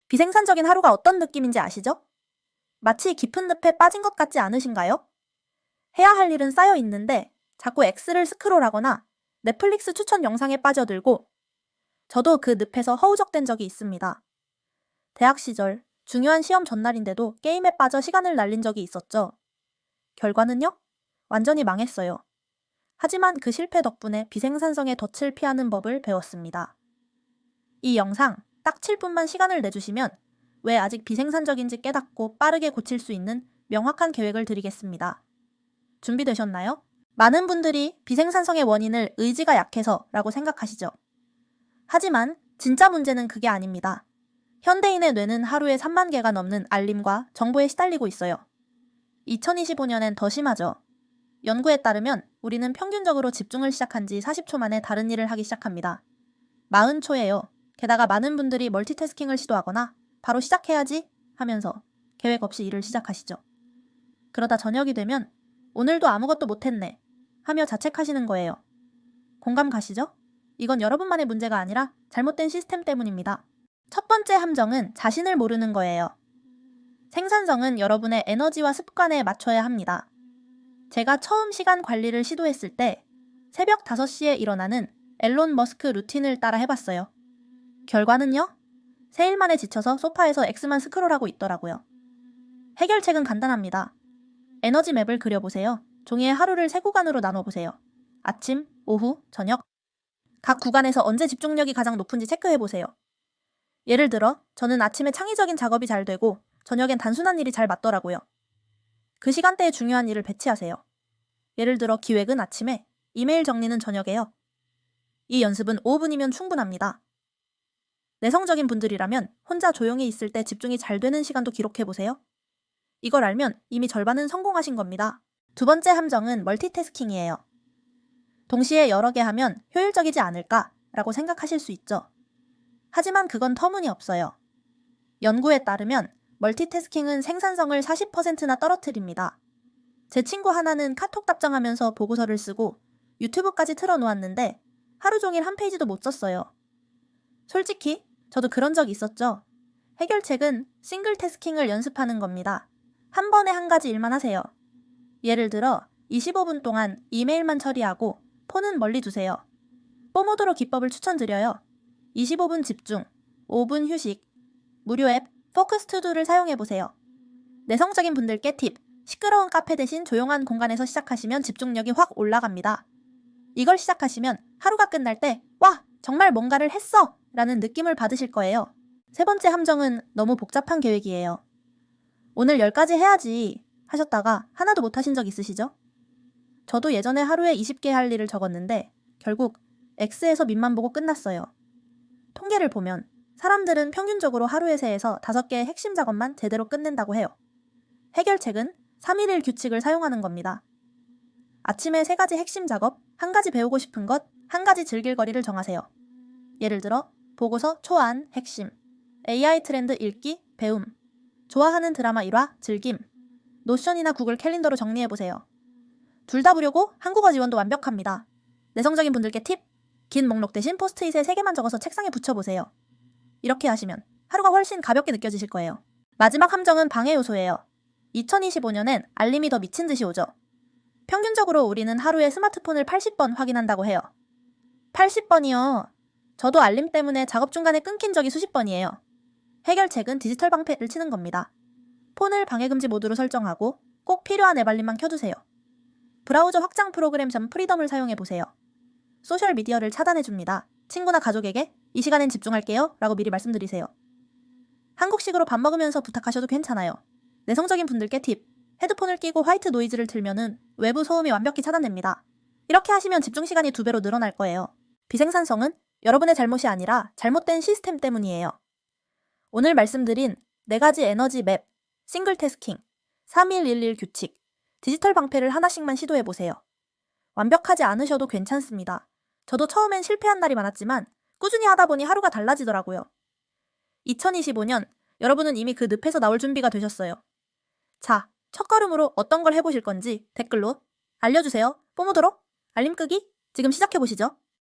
비생산적인 하루가 어떤 느낌인지 아시죠? 마치 깊은 늪에 빠진 것 같지 않으신가요? 해야 할 일은 쌓여 있는데 자꾸 X를 스크롤하거나 넷플릭스 추천 영상에 빠져들고 저도 그 늪에서 허우적된 적이 있습니다. 대학 시절 중요한 시험 전날인데도 게임에 빠져 시간을 날린 적이 있었죠. 결과는요? 완전히 망했어요. 하지만 그 실패 덕분에 비생산성의 덫을 피하는 법을 배웠습니다. 이 영상 딱 7분만 시간을 내주시면 왜 아직 비생산적인지 깨닫고 빠르게 고칠 수 있는 명확한 계획을 드리겠습니다. 준비되셨나요? 많은 분들이 비생산성의 원인을 의지가 약해서 라고 생각하시죠. 하지만 진짜 문제는 그게 아닙니다. 현대인의 뇌는 하루에 3만 개가 넘는 알림과 정보에 시달리고 있어요. 2025년엔 더 심하죠. 연구에 따르면 우리는 평균적으로 집중을 시작한 지 40초 만에 다른 일을 하기 시작합니다. 40초예요. 게다가 많은 분들이 멀티태스킹을 시도하거나 바로 시작해야지 하면서 계획 없이 일을 시작하시죠. 그러다 저녁이 되면 오늘도 아무것도 못했네 하며 자책하시는 거예요. 공감 가시죠? 이건 여러분만의 문제가 아니라 잘못된 시스템 때문입니다. 첫 번째 함정은 자신을 모르는 거예요. 생산성은 여러분의 에너지와 습관에 맞춰야 합니다. 제가 처음 시간 관리를 시도했을 때 새벽 5시에 일어나는 앨런 머스크 루틴을 따라 해봤어요. 결과는요? 3일 만에 지쳐서 소파에서 X만 스크롤하고 있더라고요. 해결책은 간단합니다. 에너지 맵을 그려보세요. 종이에 하루를 3구간으로 나눠보세요. 아침, 오후, 저녁. 각 구간에서 언제 집중력이 가장 높은지 체크해보세요. 예를 들어 저는 아침에 창의적인 작업이 잘 되고 저녁엔 단순한 일이 잘 맞더라고요. 그 시간대에 중요한 일을 배치하세요. 예를 들어 기획은 아침에, 이메일 정리는 저녁에요. 이 연습은 5분이면 충분합니다. 내성적인 분들이라면 혼자 조용히 있을 때 집중이 잘 되는 시간도 기록해보세요. 이걸 알면 이미 절반은 성공하신 겁니다. 두 번째 함정은 멀티태스킹이에요. 동시에 여러 개 하면 효율적이지 않을까? 라고 생각하실 수 있죠. 하지만 그건 터무니없어요. 연구에 따르면 멀티태스킹은 생산성을 40%나 떨어뜨립니다. 제 친구 하나는 카톡 답장하면서 보고서를 쓰고 유튜브까지 틀어놓았는데 하루 종일 한 페이지도 못 썼어요. 솔직히 저도 그런 적 있었죠. 해결책은 싱글 태스킹을 연습하는 겁니다. 한 번에 한 가지 일만 하세요. 예를 들어 25분 동안 이메일만 처리하고 폰은 멀리 두세요. 포모도로 기법을 추천드려요. 25분 집중, 5분 휴식, 무료 앱 포커스 투두를 사용해보세요. 내성적인 분들께 팁, 시끄러운 카페 대신 조용한 공간에서 시작하시면 집중력이 확 올라갑니다. 이걸 시작하시면 하루가 끝날 때 와! 정말 뭔가를 했어! 라는 느낌을 받으실 거예요. 세 번째 함정은 너무 복잡한 계획이에요. 오늘 10가지 해야지 하셨다가 하나도 못 하신 적 있으시죠? 저도 예전에 하루에 20개 할 일을 적었는데 결국 X에서 밑만 보고 끝났어요. 통계를 보면 사람들은 평균적으로 하루에 3에서 5개의 핵심 작업만 제대로 끝낸다고 해요. 해결책은 3-1-1 규칙을 사용하는 겁니다. 아침에 3가지 핵심 작업, 1가지 배우고 싶은 것, 1가지 즐길 거리를 정하세요. 예를 들어 보고서 초안, 핵심, AI 트렌드 읽기, 배움, 좋아하는 드라마 1화, 즐김, 노션이나 구글 캘린더로 정리해보세요. 둘 다 무료고 한국어 지원도 완벽합니다. 내성적인 분들께 팁! 긴 목록 대신 포스트잇에 3개만 적어서 책상에 붙여보세요. 이렇게 하시면 하루가 훨씬 가볍게 느껴지실 거예요. 마지막 함정은 방해 요소예요. 2025년엔 알림이 더 미친 듯이 오죠. 평균적으로 우리는 하루에 스마트폰을 80번 확인한다고 해요. 80번이요. 저도 알림 때문에 작업 중간에 끊긴 적이 수십 번이에요. 해결책은 디지털 방패를 치는 겁니다. 폰을 방해금지 모드로 설정하고 꼭 필요한 앱 알림만 켜두세요. 브라우저 확장 프로그램 프리덤을 사용해보세요. 소셜미디어를 차단해줍니다. 친구나 가족에게 이 시간엔 집중할게요 라고 미리 말씀드리세요. 한국식으로 밥 먹으면서 부탁하셔도 괜찮아요. 내성적인 분들께 팁! 헤드폰을 끼고 화이트 노이즈를 틀면은 외부 소음이 완벽히 차단됩니다. 이렇게 하시면 집중 시간이 2배로 늘어날 거예요. 비생산성은 여러분의 잘못이 아니라 잘못된 시스템 때문이에요. 오늘 말씀드린 4가지 에너지 맵, 싱글 태스킹, 3-1-1-1 규칙, 디지털 방패를 하나씩만 시도해보세요. 완벽하지 않으셔도 괜찮습니다. 저도 처음엔 실패한 날이 많았지만 꾸준히 하다 보니 하루가 달라지더라고요. 2025년 여러분은 이미 그 늪에서 나올 준비가 되셨어요. 자, 첫걸음으로 어떤 걸 해보실 건지 댓글로 알려주세요. 뽀모도로 알림 끄기 지금 시작해보시죠.